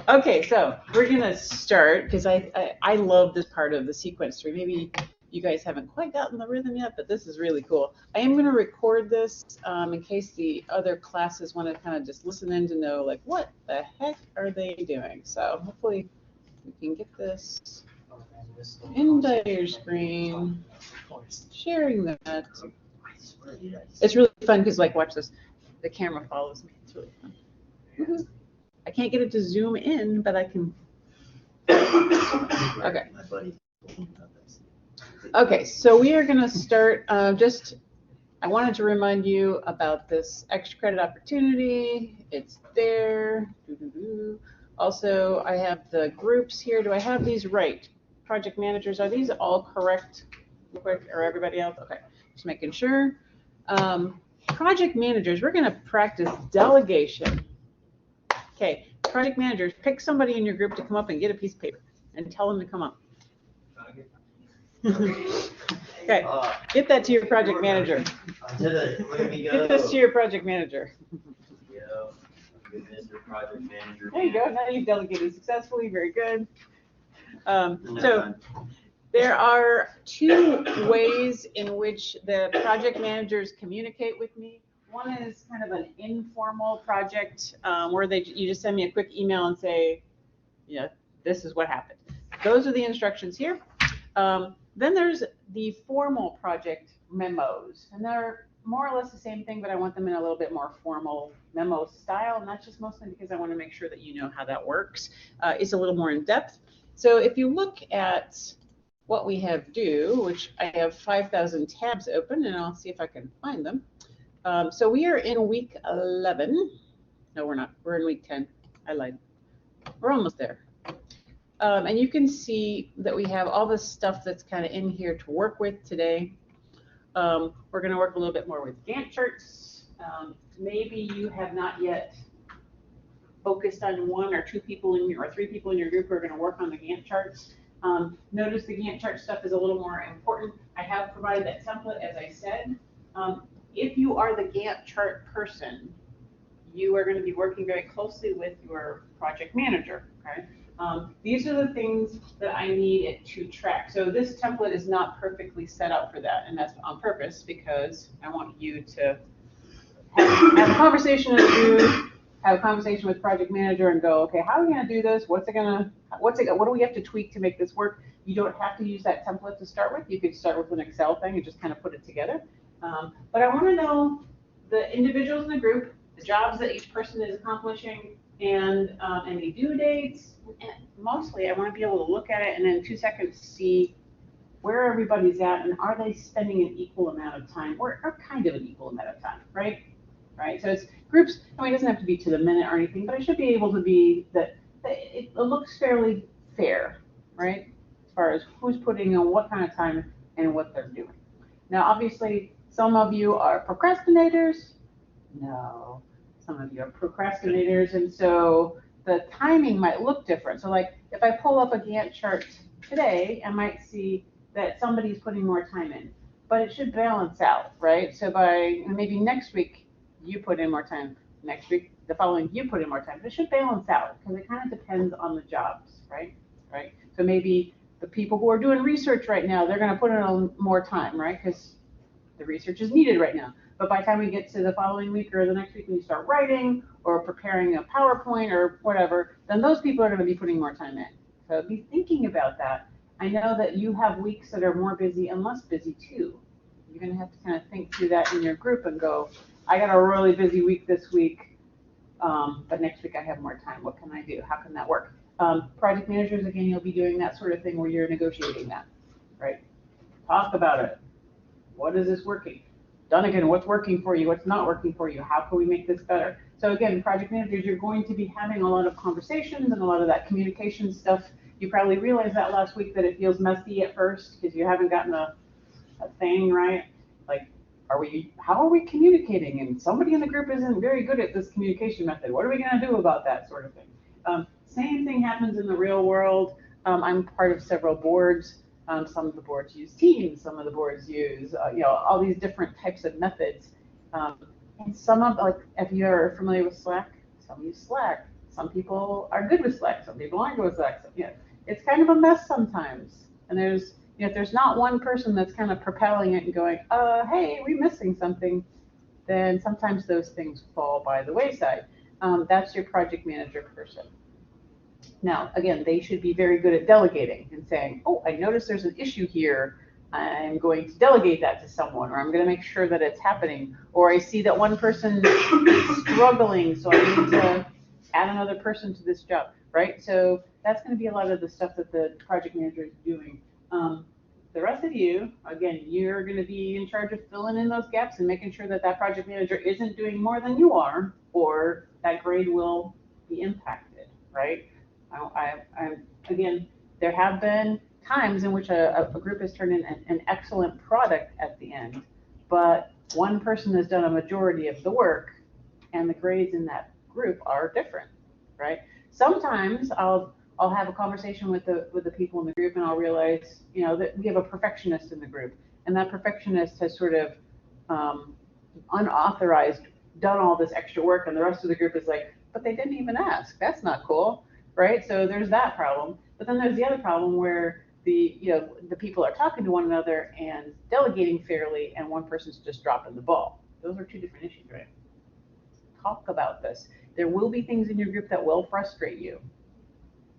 Okay, so we're gonna start because I love this part of the sequence tree. Maybe you guys haven't quite gotten the rhythm yet, but this is really cool. I am gonna record this in case the other classes want to kind of just listen in to know like what the heck are they doing. So hopefully we can get this into your screen, sharing that. It's really fun because like watch this, the camera follows me. It's really fun. Woo-hoo. I can't get it to zoom in, but I can. Okay. Okay, so we are going to start I wanted to remind you about this extra credit opportunity. It's there. Also, I have the groups here. Do I have these right? Project managers, are these all correct? Or everybody else? Okay, just making sure. Project managers, we're going to practice delegation. Okay, project managers, pick somebody in your group to come up and get a piece of paper and tell them to come up. Okay, get that to your project manager. Get this to your project manager. There you go, now you've delegated successfully, very good. So there are two ways in which the project managers communicate with me. One is kind of an informal project where you just send me a quick email and say, this is what happened. Those are the instructions here. Then there's the formal project memos, and they're more or less the same thing, but I want them in a little bit more formal memo style, and that's just mostly because I want to make sure that you know how that works. It's a little more in depth. So if you look at what we have due, which I have 5,000 tabs open, and I'll see if I can find them. So we are in week 11. No, we're not. We're in week 10. I lied. We're almost there. And you can see that we have all this stuff that's kind of in here to work with today. We're going to work a little bit more with Gantt charts. Maybe you have not yet focused on one or two people or three people in your group who are going to work on the Gantt charts. Notice the Gantt chart stuff is a little more important. I have provided that template, as I said. If you are the Gantt chart person, you are going to be working very closely with your project manager. Okay? These are the things that I need it to track. So this template is not perfectly set up for that, and that's on purpose because I want you to have a conversation with you, have a conversation with project manager, and go, okay, how are we going to do this? What do we have to tweak to make this work? You don't have to use that template to start with. You could start with an Excel thing and just kind of put it together. But I want to know the individuals in the group, the jobs that each person is accomplishing, and any due dates. And mostly, I want to be able to look at it and in 2 seconds see where everybody's at and are they spending an equal amount of time or kind of an equal amount of time, right? Right. So it's groups. I mean, it doesn't have to be to the minute or anything, but I should be able to be that it looks fairly fair, right? As far as who's putting in what kind of time and what they're doing. Now, obviously, some of you are procrastinators. No, some of you are procrastinators, and so the timing might look different. So like if I pull up a Gantt chart today, I might see that somebody's putting more time in, but it should balance out, right? So by maybe next week, you put in more time. Next week, the following, you put in more time. It should balance out because it kind of depends on the jobs, right? Right. So maybe the people who are doing research right now, they're going to put in more time, right? Because the research is needed right now. But by the time we get to the following week or the next week when you start writing or preparing a PowerPoint or whatever, then those people are going to be putting more time in. So be thinking about that. I know that you have weeks that are more busy and less busy too. You're going to have to kind of think through that in your group and go, I got a really busy week this week, but next week I have more time. What can I do? How can that work? Project managers, again, you'll be doing that sort of thing where you're negotiating that, right? Talk about it. What is this working? Dunnigan, what's working for you? What's not working for you? How can we make this better? So again, project managers, you're going to be having a lot of conversations and a lot of that communication stuff. You probably realized that last week that it feels messy at first because you haven't gotten a thing right. Like, how are we communicating? And somebody in the group isn't very good at this communication method. What are we going to do about that sort of thing? Same thing happens in the real world. I'm part of several boards. Some of the boards use Teams, some of the boards use, all these different types of methods. And some of, like, if you're familiar with Slack, some use Slack, Some people are good with Slack, some people aren't good with Slack. So, it's kind of a mess sometimes. And there's, if there's not one person that's kind of propelling it and going, hey, we're missing something, then sometimes those things fall by the wayside. That's your project manager person. Now, again, they should be very good at delegating and saying, oh, I noticed there's an issue here. I'm going to delegate that to someone, or I'm going to make sure that it's happening. Or I see that one person is struggling, so I need to add another person to this job, right? So that's going to be a lot of the stuff that the project manager is doing. The rest of you, again, you're going to be in charge of filling in those gaps and making sure that that project manager isn't doing more than you are, or that grade will be impacted, right? Again, there have been times in which a group has turned in an excellent product at the end, but one person has done a majority of the work, and the grades in that group are different, right? Sometimes I'll have a conversation with the people in the group, and I'll realize, that we have a perfectionist in the group, and that perfectionist has sort of unauthorized done all this extra work, and the rest of the group is like, but they didn't even ask. That's not cool, right? So there's that problem. But then there's the other problem where the people are talking to one another and delegating fairly, and one person's just dropping the ball. Those are two different issues, right? Talk about this. There will be things in your group that will frustrate you,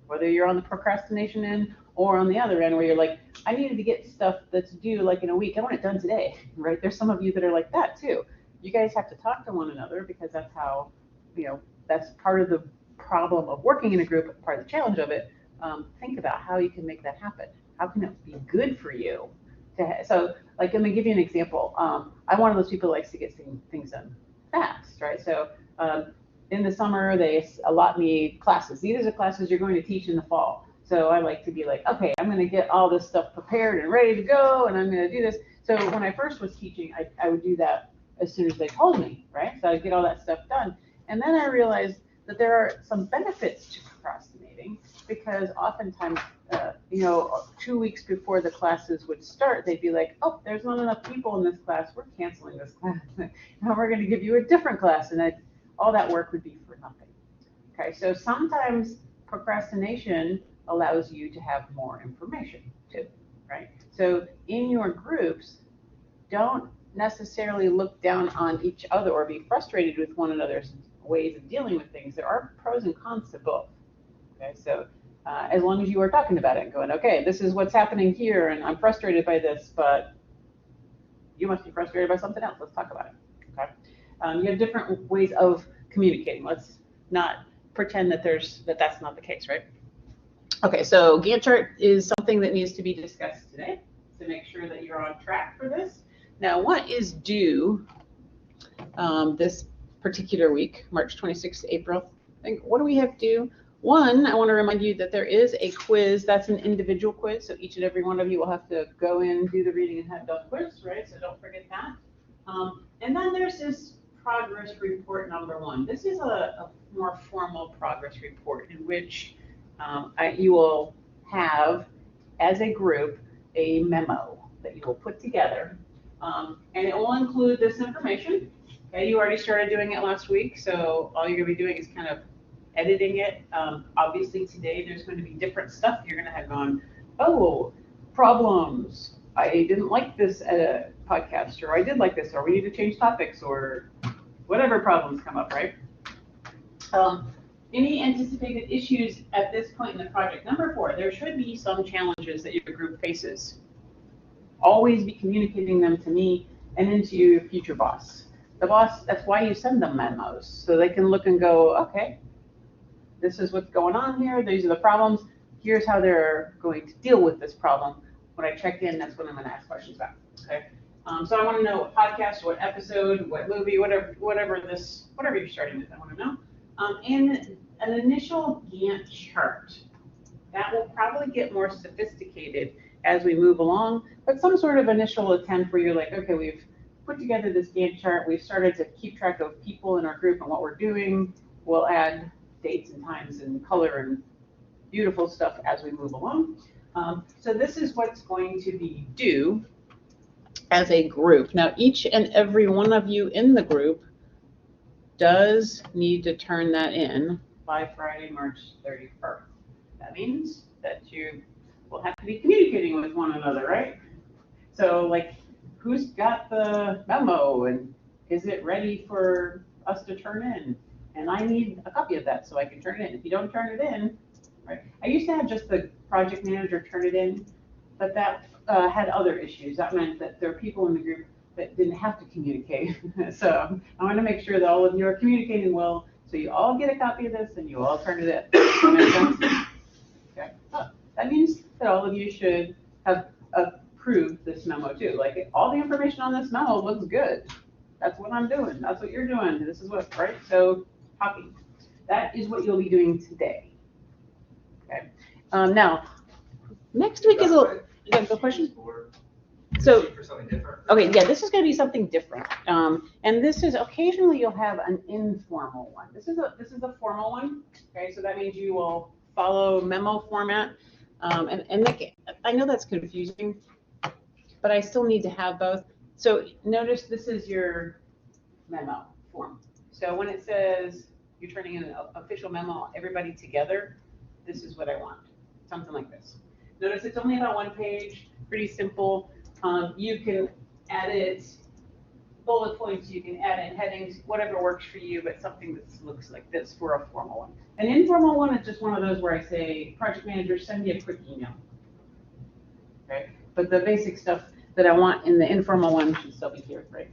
whether you're on the procrastination end or on the other end where you're like, I needed to get stuff that's due like in a week. I want it done today, right? There's some of you that are like that too. You guys have to talk to one another, because that's how, that's part of the problem of working in a group, part of the challenge of it. Think about how you can make that happen. How can it be good for you? So, like, let me give you an example. I'm one of those people who likes to get things done fast, right? So, in the summer, they allot me classes. These are the classes you're going to teach in the fall. So I like to be like, okay, I'm going to get all this stuff prepared and ready to go, and I'm going to do this. So when I first was teaching, I would do that as soon as they told me, right? So I'd get all that stuff done. And then I realized that there are some benefits to procrastinating, because oftentimes, 2 weeks before the classes would start, they'd be like, oh, there's not enough people in this class. We're canceling this class. Now we're going to give you a different class. And all that work would be for nothing. Okay, so sometimes procrastination allows you to have more information too, right? So in your groups, don't necessarily look down on each other or be frustrated with one another's ways of dealing with things. There are pros and cons to both. Okay, so as long as you are talking about it and going, okay, this is what's happening here, and I'm frustrated by this, but you must be frustrated by something else. Let's talk about it. Okay, you have different ways of communicating. Let's not pretend that that's not the case, right? Okay, so Gantt chart is something that needs to be discussed today to make sure that you're on track for this. Now, what is due this particular week, March 26th to April? What do we have due? One, I want to remind you that there is a quiz. That's an individual quiz, so each and every one of you will have to go in, do the reading, and have done quiz, right? So don't forget that. And then there's this progress report number 1. This is a more formal progress report in which you will have, as a group, a memo that you will put together, and it will include this information. Okay, you already started doing it last week, so all you're going to be doing is kind of editing it. Obviously today there's going to be different stuff you're going to have gone, oh, problems, I didn't like this podcast, or I did like this, or we need to change topics, or whatever problems come up, right? Any anticipated issues at this point in the project? Number 4, there should be some challenges that your group faces. Always be communicating them to me and into your future boss. The boss, that's why you send them memos, so they can look and go, okay, this is what's going on here, these are the problems, here's how they're going to deal with this problem. When I check in, that's what I'm going to ask questions about, okay? So I want to know what podcast, what episode, what movie, whatever you're starting with, I want to know. And an initial Gantt chart. That will probably get more sophisticated as we move along, but some sort of initial attempt where you're like, okay, we've put together this Gantt chart, we've started to keep track of people in our group and what we're doing. We'll add dates and times and color and beautiful stuff as we move along. So this is what's going to be due as a group. Now, each and every one of you in the group does need to turn that in by Friday, March 31st. That means that you will have to be communicating with one another, right? So like, who's got the memo and is it ready for us to turn in? And I need a copy of that so I can turn it in. If you don't turn it in, right? I used to have just the project manager turn it in, but that had other issues. That meant that there are people in the group that didn't have to communicate. So I want to make sure that all of you are communicating well, so you all get a copy of this and you all turn it in. Does that make sense? Okay. Oh, that means that all of you should have approved this memo too. Like, all the information on this memo looks good. That's what I'm doing. That's what you're doing. This is what, right? So copy. That is what you'll be doing today. Okay. Now, next week is a question. So, okay, yeah, this is going to be something different. And this is occasionally you'll have an informal one. This is a formal one. Okay, so that means you will follow memo format. And like, I know that's confusing, but I still need to have both. So notice this is your memo form. So when it says you're turning in an official memo, everybody together, this is what I want. Something like this. Notice it's only about one page, pretty simple. You can edit bullet points, you can add in headings, whatever works for you, but something that looks like this for a formal one. An informal one is just one of those where I say, project manager, send me a quick email. Okay? But the basic stuff that I want in the informal one should still be here, right?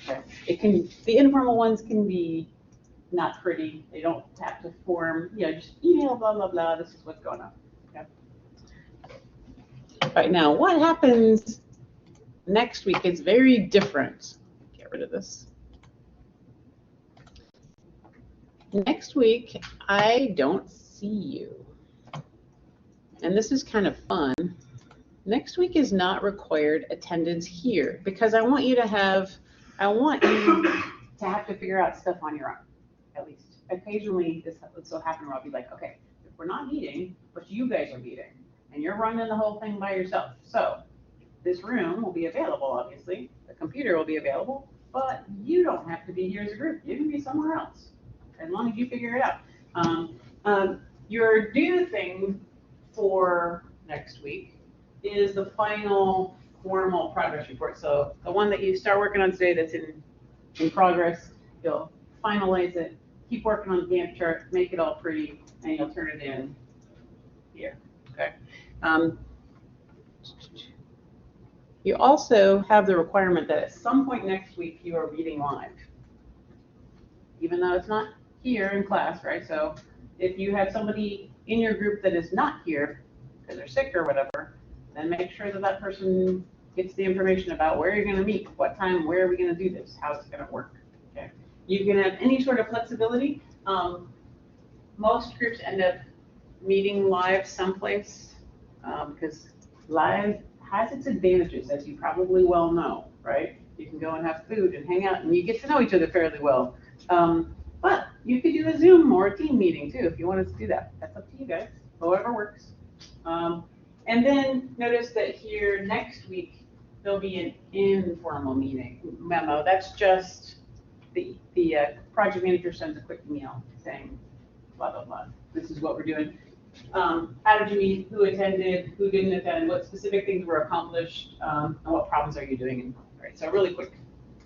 Okay. The informal ones can be not pretty. They don't have to form, just email, blah, blah, blah. This is what's going on. Okay. All right, now what happens next week is very different. Get rid of this. Next week, I don't see you. And this is kind of fun. Next week is not required attendance here because I want you to have to figure out stuff on your own, at least. Occasionally, this will happen where I'll be like, okay, if we're not meeting, but you guys are meeting, and you're running the whole thing by yourself. So this room will be available, obviously. The computer will be available, but you don't have to be here as a group. You can be somewhere else, as long as you figure it out. Your due thing for next week is the final formal progress report. So the one that you start working on today that's in progress, you'll finalize it, keep working on the Gantt chart, make it all pretty, and you'll turn it in here. Okay. You also have the requirement that at some point next week you are meeting live, even though it's not here in class, right? So if you have somebody in your group that is not here because they're sick or whatever, then make sure that that person gets the information about where you're going to meet, what time, where are we going to do this, how it's going to work. Okay. You can have any sort of flexibility. Most groups end up meeting live someplace because live has its advantages, as you probably well know, right? You can go and have food and hang out, and you get to know each other fairly well. But you could do a Zoom or a team meeting too if you wanted to do that. That's up to you guys, however works. And then notice that here next week, there'll be an informal meeting memo. That's just the project manager sends a quick email saying, blah, blah, blah. This is what we're doing. How did you meet? Who attended? Who didn't attend? What specific things were accomplished? And what problems are you doing? All right, so really quick,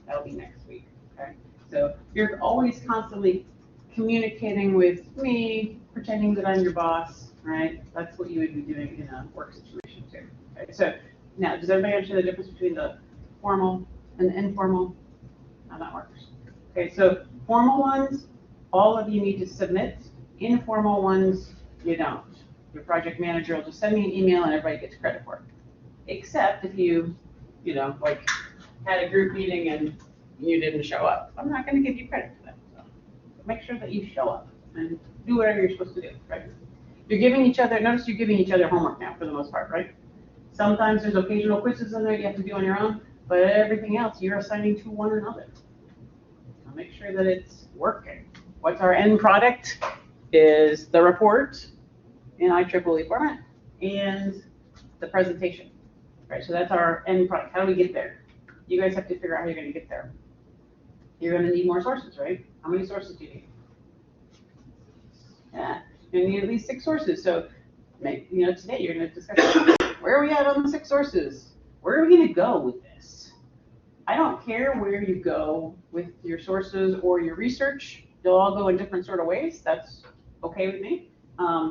that'll be next week. Okay, so you're always constantly communicating with me, pretending that I'm your boss. Right, that's what you would be doing in a work situation too. Okay, so now, does everybody understand the difference between the formal and the informal? How that works? Okay, so formal ones, all of you need to submit. Informal ones, you don't. Your project manager will just send me an email and everybody gets credit for it. Except if you like had a group meeting and you didn't show up. I'm not going to give you credit for that. So make sure that you show up and do whatever you're supposed to do, right? You're giving each other, notice you're giving each other homework now for the most part, right? Sometimes there's occasional quizzes in there you have to do on your own, but everything else you're assigning to one another. So make sure that it's working. What's our end product? Is the report in IEEE format and the presentation, right? So that's our end product. How do we get there? You guys have to figure out how you're going to get there. You're going to need more sources, right? How many sources do you need? You need at least 6 sources. So, today you're going to discuss where are we at on the 6 sources? Where are we going to go with this? I don't care where you go with your sources or your research. They'll all go in different sort of ways. That's okay with me.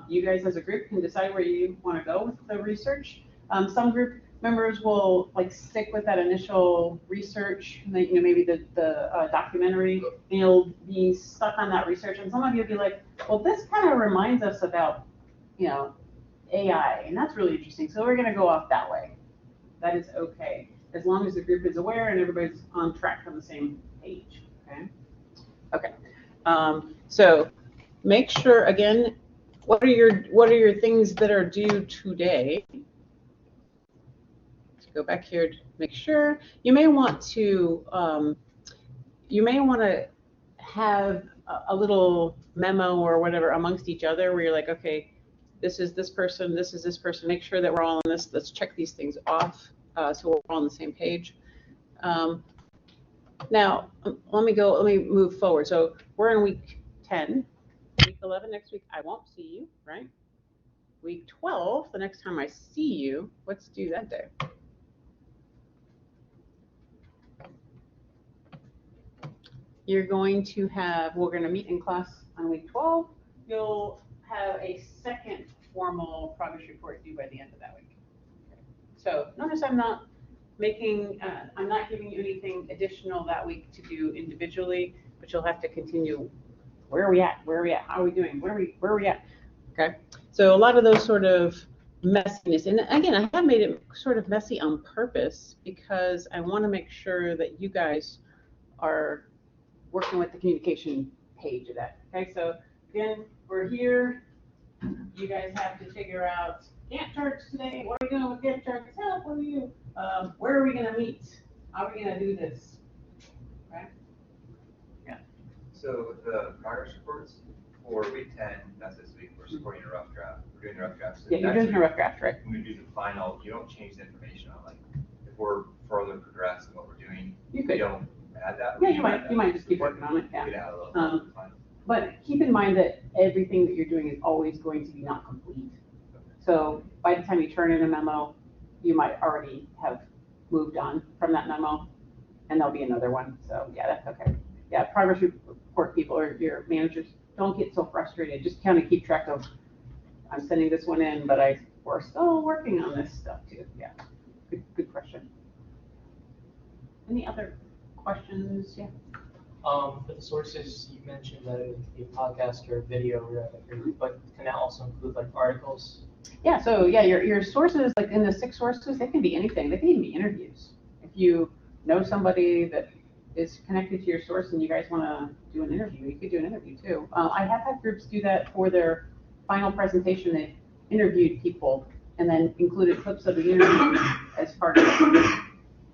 You guys as a group can decide where you want to go with the research. Some group members will stick with that initial research, maybe the documentary, and you'll be stuck on that research. And some of you will be like, well, this kind of reminds us about, AI, and that's really interesting. So we're going to go off that way. That is okay, as long as the group is aware and everybody's on track on the same page. Okay. Okay. So make sure again. What are your things that are due today? Let's go back here to make sure. You may want to have a little memo or whatever amongst each other where you're like, okay, this is this person, this is this person. Make sure that we're all on this. Let's check these things off so we're all on the same page. Now, let me move forward. So we're in week 10. Week 11 next week, I won't see you, right? Week 12, the next time I see you, what's due that day? We're going to meet in class on week 12. You'll have a second formal progress report due by the end of that week. So notice I'm not giving you anything additional that week to do individually, but you'll have to continue. Where are we at? How are we doing? Where are we at? Okay. So a lot of those sort of messiness, and again, I have made it sort of messy on purpose because I want to make sure that you guys are working with the communication page of that. Okay. So again, we're here. You guys have to figure out Gantt charts today. What are we doing with Gantt charts? Help, what are you? Where are we going to meet? How are we going to do this? Okay. Yeah. So the progress reports for week 10, that's this week, we're supporting a rough draft. We're doing a rough draft. So yeah, you're doing a rough draft, right? When we do the final, you don't change the information on if we're further progressed in what we're doing. You could. You don't add that. Yeah, you might just keep working on it. Yeah. You could add a little but keep in mind that everything that you're doing is always going to be not complete. So by the time you turn in a memo, you might already have moved on from that memo, and there'll be another one. So yeah, that's okay. Yeah, progress report people or your managers, don't get so frustrated. Just kind of keep track of, I'm sending this one in, but we're still working on this stuff too. Yeah, good question. Any other questions? Yeah. For the sources, you mentioned that it would be a podcast or a video, but can that also include articles? Yeah, so yeah, your sources, in the 6 sources, they can be anything. They can even be interviews. If you know somebody that is connected to your source and you guys want to do an interview, you could do an interview too. I have had groups do that for their final presentation. They interviewed people and then included clips of the interview as part of it.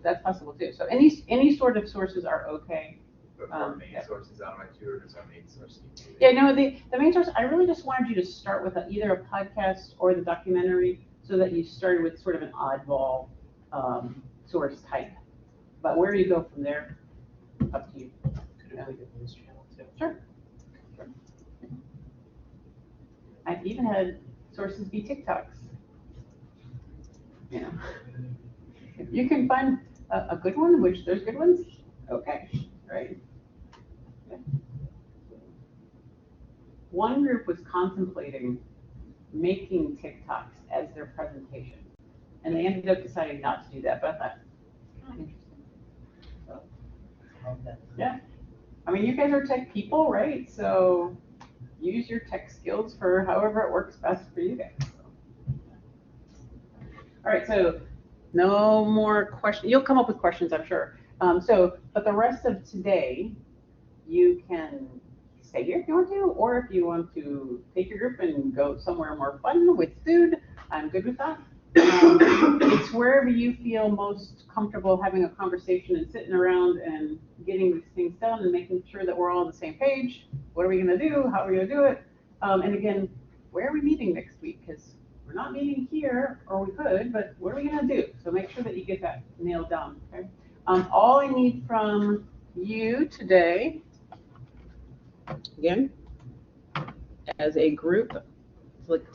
That's possible too. So any sort of sources are okay. But for main sources on my tour, does our main source? Yeah, no, the main source, I really just wanted you to start with either a podcast or the documentary so that you started with sort of an oddball source type. But where do you go from there? Up to you. Could it be a news channel too? Sure. I've even had sources be TikToks. You know, if you can find a good one, which there's good ones, okay, right? Yeah. One group was contemplating making TikToks as their presentation, and they ended up deciding not to do that, but I thought, interesting. So, yeah. I mean, you guys are tech people, right? So use your tech skills for however it works best for you guys. All right, so no more questions. You'll come up with questions, I'm sure. But the rest of today, you can stay here if you want to, or if you want to take your group and go somewhere more fun with food, I'm good with that. It's wherever you feel most comfortable having a conversation and sitting around and getting these things done and making sure that we're all on the same page. What are we going to do? How are we going to do it? And again, where are we meeting next week? Because we're not meeting here, or we could, but what are we going to do? So make sure that you get that nailed down. Okay. All I need from you today, again, as a group,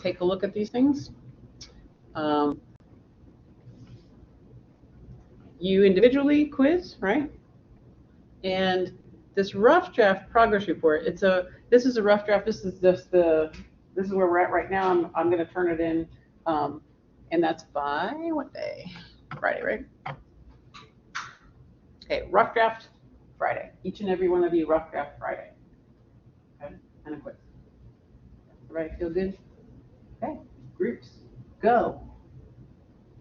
take a look at these things. You individually quiz, right? And this rough draft progress report, this is a rough draft. This is where we're at right now. I'm going to turn it in, and that's by what day? Friday, right? Okay, rough draft Friday. Each and every one of you rough draft Friday. Okay, and a quiz. Everybody feel good? Okay, groups, go.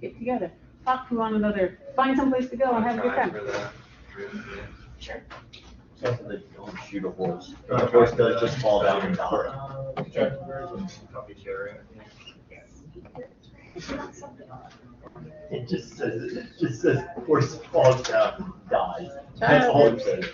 Get together, talk to one another, find someplace to go and have a good time. Sure. So they don't shoot a horse. The horse does just fall down and die. It just says horse falls down, dies. That's all it says.